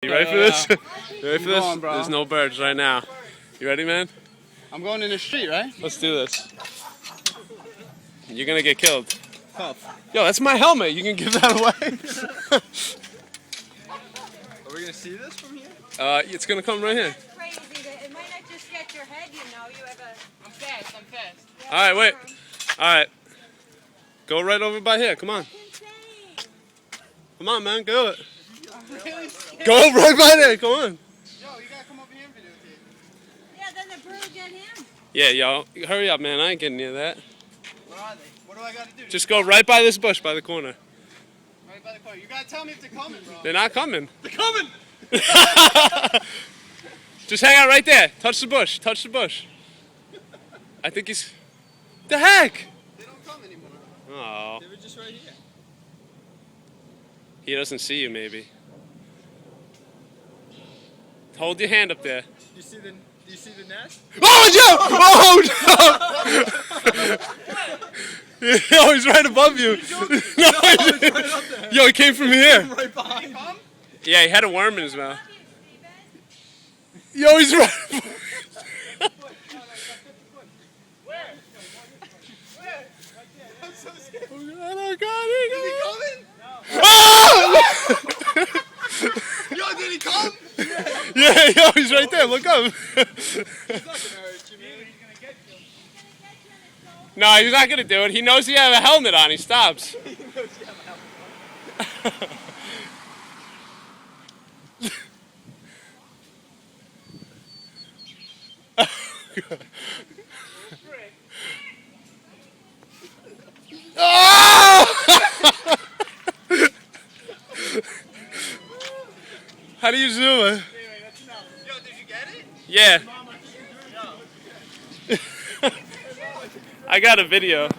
You ready for this? You ready for this? Going, bro. There's no birds right now. You ready, man? I'm going in the street, right? Let's do this. You're gonna get killed. Tough. Yo, that's my helmet. You can give that away. Are we gonna see this from here? It's gonna come right here. That's crazy. It might not just get your head, you know. You have a... I'm fast. All right, wait. All right. Go right over by here. Come on. Come on, man. Do it. Go right by there. Come on. Yo, you gotta come over here and videotape. Yeah, then the bird will get him. Yeah, yo. Hurry up, man. I ain't getting near that. Where are they? What do I gotta do? Just go right by this bush by the corner. Right by the car. You gotta tell me if they're coming, bro. They're not coming. They're coming! Just hang out right there. Touch the bush. Touch the bush. I think he's... The heck? They don't come anymore. Oh. They were just right here. He doesn't see you, maybe. Hold your hand up there. Do you see the nest? Oh, Joe! Oh, no! Yo, he's right above you. No, It's right up there. yo, he came from here. Right behind. Yeah, he had a worm in his mouth. Yo, he's right. I'm so scared. Oh, God, Is he he coming? Yo, did he come? Yeah, yo, he's right there. Look up. He's not gonna hurt you, man. No, he's not gonna do it. He knows you have a helmet on. He stops. He knows you have a helmet. How do you zoom it? Yo, did you get it? Yeah. I got a video.